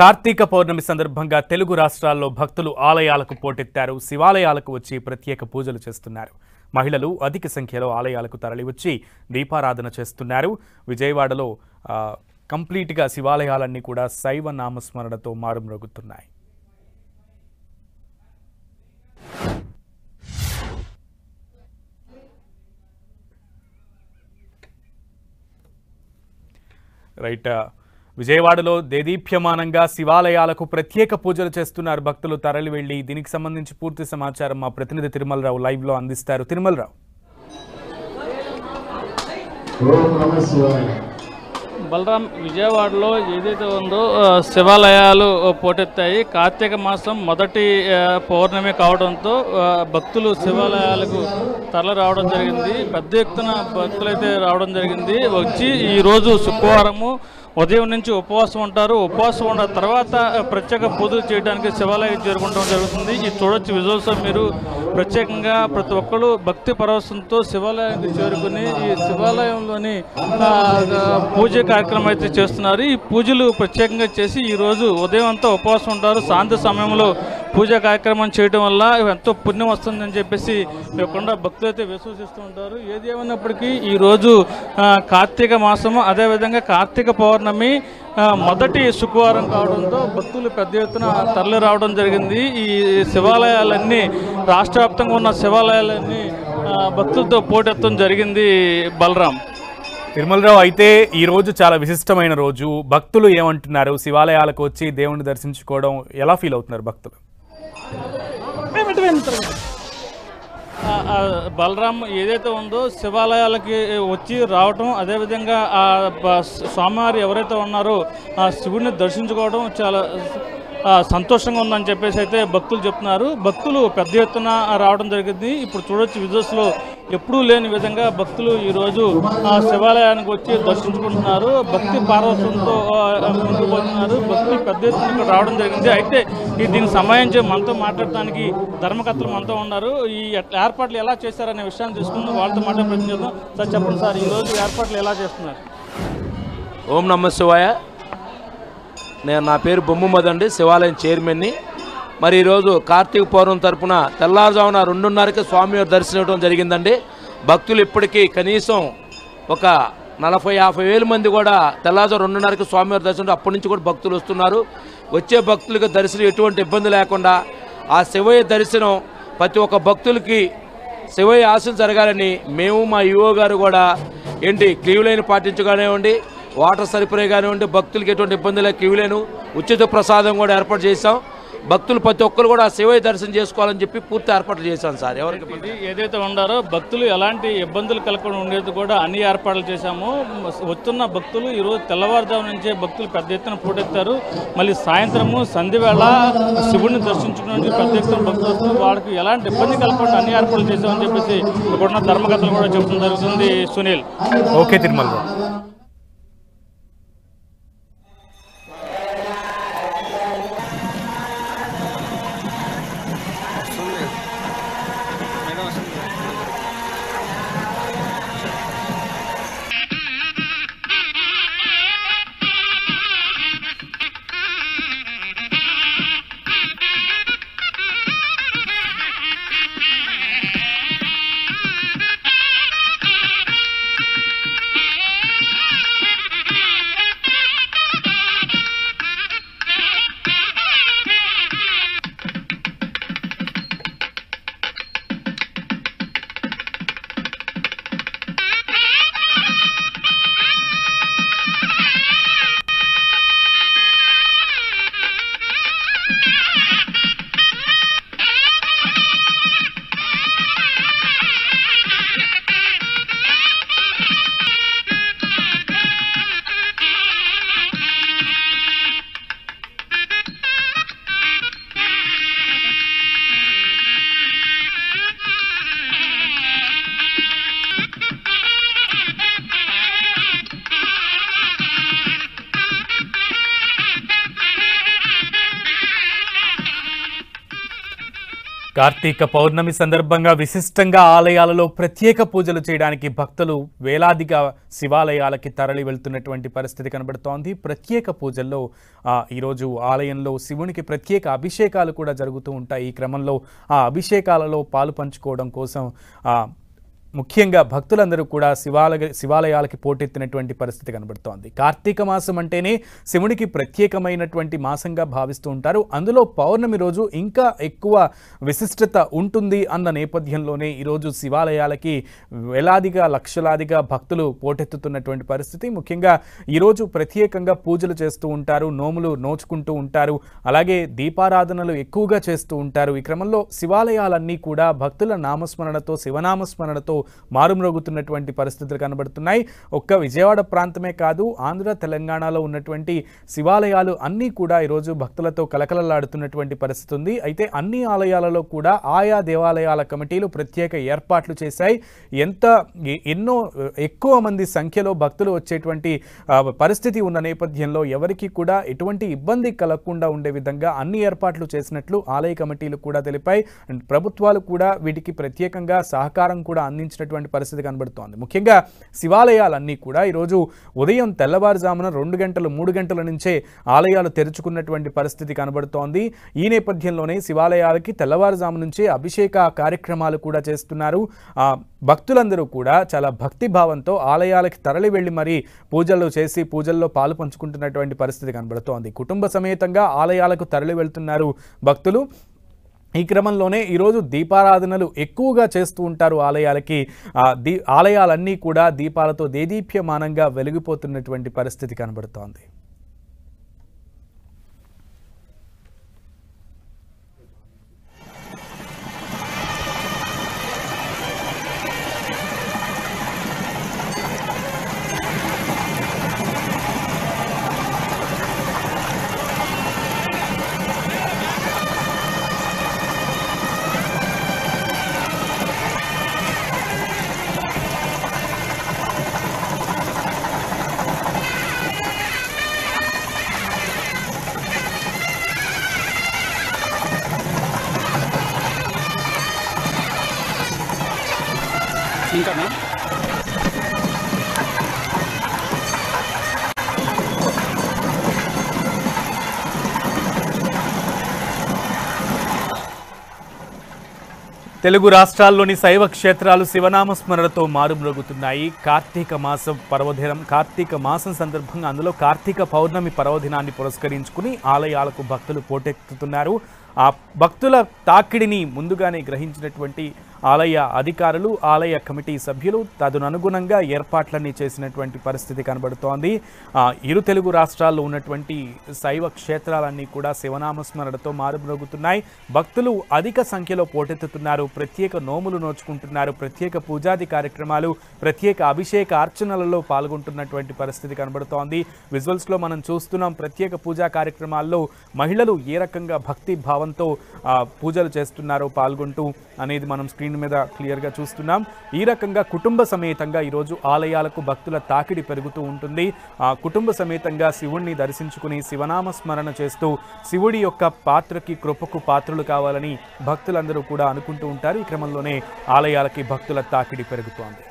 కార్తీక పౌర్ణమి సందర్భంగా తెలుగు రాష్ట్రాల్లో భక్తులు ఆలయాలకు పోటెత్తారు. శివాలయాలకు వచ్చి ప్రత్యేక పూజలు చేస్తున్నారు. మహిళలు అధిక సంఖ్యలో ఆలయాలకు తరలివచ్చి దీపారాధన చేస్తున్నారు. విజయవాడలో కంప్లీట్గా శివాలయాలన్నీ కూడా శైవ నామస్మరణతో మారుమ్రోగుతున్నాయి. రైట్, విజయవాడలో దేదీప్యమానంగా శివాలయాలకు ప్రత్యేక పూజలు చేస్తున్నారు. భక్తులు తరలి వెళ్లి దీనికి సంబంధించి పూర్తి సమాచారం మా ప్రతినిధి తిరుమలరావు లైవ్ లో అందిస్తారు. తిరుమలరావు. బలరాం, విజయవాడలో ఏదైతే ఉందో శివాలయాలు పోటెత్తాయి. కార్తీక మాసం మొదటి పౌర్ణమి కావడంతో భక్తులు శివాలయాలకు తరలి రావడం జరిగింది. పెద్ద ఎత్తున భక్తులైతే రావడం జరిగింది. వచ్చి ఈరోజు శుక్రవారము ఉదయం నుంచి ఉపవాసం ఉంటారు. ఉపవాసం ఉన్న తర్వాత ప్రత్యేక పూజలు చేయడానికి శివాలయం చేరుకుంటం జరుగుతుంది. ఇది చూడొచ్చు విజువల్స్. మీరు ప్రత్యేకంగా ప్రతి ఒక్కరు భక్తి పరవశంతో శివాలయానికి చేరుకుని ఈ శివాలయంలోని పూజ కార్యక్రమం అయితే చేస్తున్నారు. ఈ పూజలు ప్రత్యేకంగా చేసి ఈరోజు ఉదయం అంతా ఉపవాసం ఉంటారు. సాయంత్ర సమయంలో పూజా కార్యక్రమం చేయడం వల్ల ఎంతో పుణ్యం వస్తుందని చెప్పేసి లేకుండా భక్తులు అయితే విశ్వసిస్తూ ఉంటారు. ఏది ఏమైనప్పటికీ ఈరోజు కార్తీక మాసము, అదేవిధంగా కార్తీక పౌర్ణమి మొదటి శుక్రవారం కావడంతో భక్తులు పెద్ద ఎత్తున తరలి రావడం జరిగింది. ఈ శివాలయాలన్నీ రాష్ట్ర వ్యాప్తంగా ఉన్న శివాలయాలన్నీ భక్తులతో పోటెత్తడం జరిగింది. బలరాం. తిరుమలరావు, అయితే ఈ రోజు చాలా విశిష్టమైన రోజు. భక్తులు ఏమంటున్నారు? శివాలయాలకు వచ్చి దేవుణ్ణి దర్శించుకోవడం ఎలా ఫీల్ అవుతున్నారు భక్తులు? బలరాం, ఏదైతే ఉందో శివాలయాలకి వచ్చి రావటం, అదేవిధంగా స్వామివారు ఎవరైతే ఉన్నారో ఆ శివుడిని దర్శించుకోవడం చాలా సంతోషంగా ఉందని చెప్పేసి అయితే భక్తులు చెప్తున్నారు. భక్తులు పెద్ద ఎత్తున రావడం జరిగింది. ఇప్పుడు చూడొచ్చు విజువల్స్లో ఎప్పుడూ లేని విధంగా భక్తులు ఈరోజు శివాలయానికి వచ్చి దర్శించుకుంటున్నారు. భక్తి పార్వశంతో ముందుకు పోతున్నారు. భక్తులు పెద్ద ఎత్తున ఇక్కడ రావడం జరిగింది. అయితే దీనికి సంబంధించి మనతో మాట్లాడటానికి ధర్మకర్తలు మనతో ఉన్నారు. ఈ ఏర్పాట్లు ఎలా చేశారనే విషయాన్ని తీసుకుందాం, వాళ్ళతో మాట్లాడే ప్రయత్నం చేద్దాం. సార్ చెప్పండి సార్, ఈరోజు ఏర్పాట్లు ఎలా చేస్తున్నారు? ఓం నమః శివాయ. నా పేరు బొమ్మమది అండి, శివాలయం చైర్మన్ని. మరి ఈరోజు కార్తీక పౌర్ణమి తరపున తెల్లారుజామున 2:30కి స్వామివారి దర్శనం ఇవ్వడం జరిగిందండి. భక్తులు ఇప్పటికీ కనీసం ఒక 40-50 వేల మంది కూడా తెల్లారుజాము 2:30కి స్వామివారి దర్శనం, అప్పటి నుంచి కూడా భక్తులు వస్తున్నారు. వచ్చే భక్తులకు దర్శనం ఎటువంటి ఇబ్బంది లేకుండా ఆ శివయ్య దర్శనం ప్రతి ఒక్క భక్తులకి శివయ్య ఆశలు జరగాలని మేము మా ఈవో గారు కూడా క్యూ లైన్ పాటించగానేవ్వండి, వాటర్ సరిపోయే కానివ్వండి, భక్తులకి ఎటువంటి ఇబ్బంది లేక క్యూ లైన్, ఉచిత ప్రసాదం కూడా ఏర్పాటు చేశాం. భక్తులు ప్రతి ఒక్కరు కూడా శివయ్య దర్శనం చేసుకోవాలని చెప్పి పూర్తి ఏర్పాట్లు చేశాం సార్. ఎవరికి ఏదైతే ఉండారో భక్తులు ఎలాంటి ఇబ్బందులు కలగకుండా ఉండేది కూడా అన్ని ఏర్పాట్లు చేశాము. వస్తున్న భక్తులు ఈరోజు తెల్లవారుజాము నుంచే భక్తులు పెద్ద ఎత్తున పోటెత్తారు. మళ్ళీ సాయంత్రము సంధ్యవేళ శివుడిని దర్శించుకోవడానికి పెద్ద ఎత్తున భక్తులు వస్తున్నారు. వాళ్ళకి ఎలాంటి ఇబ్బంది కలగకుండా అన్ని ఏర్పాట్లు చేశామని చెప్పేసి ఇక్కడున్న ధర్మకర్తలు కూడా చెప్పడం జరుగుతుంది. సునీల్. ఓకే తిరుమల. కార్తీక పౌర్ణమి సందర్భంగా విశిష్టంగా ఆలయాలలో ప్రత్యేక పూజలు చేయడానికి భక్తులు వేలాదిగా శివాలయాలకి తరలి వెళ్తున్నటువంటి పరిస్థితి కనబడుతోంది. ప్రత్యేక పూజల్లో ఈరోజు ఆలయంలో శివునికి ప్రత్యేక అభిషేకాలు కూడా జరుగుతూ ఉంటాయి. ఈ క్రమంలో ఆ అభిషేకాలలో పాలు పంచుకోవడం కోసం ముఖ్యంగా భక్తులందరూ కూడా శివాలయాలకి పోటెత్తినటువంటి పరిస్థితి కనబడుతోంది. కార్తీక మాసం అంటేనే శివునికి ప్రత్యేకమైనటువంటి మాసంగా భావిస్తూ ఉంటారు. అందులో పౌర్ణమి రోజు ఇంకా ఎక్కువ విశిష్టత ఉంటుంది అన్న నేపథ్యంలోనే ఈరోజు శివాలయాలకి వేలాదిగా లక్షలాదిగా భక్తులు పోటెత్తుతున్నటువంటి పరిస్థితి. ముఖ్యంగా ఈరోజు ప్రత్యేకంగా పూజలు చేస్తూ ఉంటారు, నోములు నోచుకుంటూ ఉంటారు, అలాగే దీపారాధనలు ఎక్కువగా చేస్తూ ఉంటారు. ఈ క్రమంలో శివాలయాలన్నీ కూడా భక్తుల నామస్మరణతో శివనామస్మరణతో మారుమ్రోగుతున్నటువంటి పరిస్థితులు కనబడుతున్నాయి. ఒక్క విజయవాడ ప్రాంతమే కాదు, ఆంధ్ర తెలంగాణలో ఉన్నటువంటి శివాలయాలు అన్నీ కూడా ఈరోజు భక్తులతో కలకలలాడుతున్నటువంటి పరిస్థితి ఉంది. అయితే అన్ని ఆలయాలలో కూడా ఆయా దేవాలయాల కమిటీలు ప్రత్యేక ఏర్పాట్లు చేశాయి. ఎన్నో ఎక్కువ మంది సంఖ్యలో భక్తులు వచ్చేటువంటి పరిస్థితి ఉన్న నేపథ్యంలో ఎవరికి కూడా ఎటువంటి ఇబ్బంది కలగకుండా ఉండే విధంగా అన్ని ఏర్పాట్లు చేసినట్లు ఆలయ కమిటీలు కూడా తెలిపాయి. ప్రభుత్వాలు కూడా వీటికి ప్రత్యేకంగా సహకారం కూడా అందించినటువంటి పరిస్థితి కనబడుతోంది. ముఖ్యంగా శివాలయాలన్నీ కూడా ఈరోజు ఉదయం తెల్లవారుజామున 2 గంటలు 3 గంటల నుంచే ఆలయాలు తెరుచుకున్నటువంటి పరిస్థితి కనబడుతోంది. ఈ నేపథ్యంలోనే శివాలయాలకి తెల్లవారుజాము నుంచే అభిషేక కార్యక్రమాలు కూడా చేస్తున్నారు. భక్తులందరూ కూడా చాలా భక్తి భావంతో ఆలయాలకి తరలి వెళ్లి మరీ పూజలు చేసి పూజల్లో పాలు పంచుకుంటున్నటువంటి పరిస్థితి కనబడుతోంది. కుటుంబ సమేతంగా ఆలయాలకు తరలి వెళ్తున్నారు భక్తులు. ఈ క్రమంలోనే ఈరోజు దీపారాధనలు ఎక్కువగా చేస్తూ ఉంటారు ఆలయాలకి. ఆలయాలన్నీ కూడా దీపాలతో దేదీప్యమానంగా వెలిగిపోతున్నటువంటి పరిస్థితి కనబడుతోంది. ఇంకా తెలుగు రాష్ట్రాల్లోని శైవ క్షేత్రాలు శివనామస్మరణతో మారుమ్రోగుతున్నాయి. కార్తీక మాసం సందర్భంగా అందులో కార్తీక పౌర్ణమి పర్వదినాన్ని పురస్కరించుకుని ఆలయాలకు భక్తులు పోటెత్తుతున్నారు. ఆ భక్తుల తాకిడిని ముందుగానే గ్రహించినటువంటి ఆలయ అధికారులు, ఆలయ కమిటీ సభ్యులు తదనుగుణంగా ఏర్పాట్లన్నీ చేసినటువంటి పరిస్థితి కనబడుతోంది. ఇరు తెలుగు రాష్ట్రాల్లో ఉన్నటువంటి శైవ క్షేత్రాలన్నీ కూడా శివనామస్మరణతో మారుమ్రోగుతున్నాయి. భక్తులు అధిక సంఖ్యలో పోటెత్తుతున్నారు, ప్రత్యేక నోములు నోచుకుంటున్నారు, ప్రత్యేక పూజాది కార్యక్రమాలు, ప్రత్యేక అభిషేక అర్చనలలో పాల్గొంటున్నటువంటి పరిస్థితి కనబడుతోంది. విజువల్స్లో మనం చూస్తున్నాం. ప్రత్యేక పూజా కార్యక్రమాల్లో మహిళలు ఏ రకంగా భక్తి భావంతో పూజలు చేస్తున్నారో పాల్గొంటూ అనేది మనం స్క్రీన్ మీద క్లియర్గా చూస్తున్నాం. ఈ రకంగా కుటుంబ సమేతంగా ఈరోజు ఆలయాలకు భక్తుల తాకిడి పెరుగుతూ ఉంటుంది. కుటుంబ సమేతంగా శివుణ్ణి దర్శించుకుని శివనామస్మరణ చేస్తూ శివుడి యొక్క పాత్రకి కృపకు పాత్రలు కావాలని భక్తులందరూ కూడా అనుకుంటూ ఉంటారు. ఈ క్రమంలోనే ఆలయాలకి భక్తుల తాకిడి పెరుగుతోంది.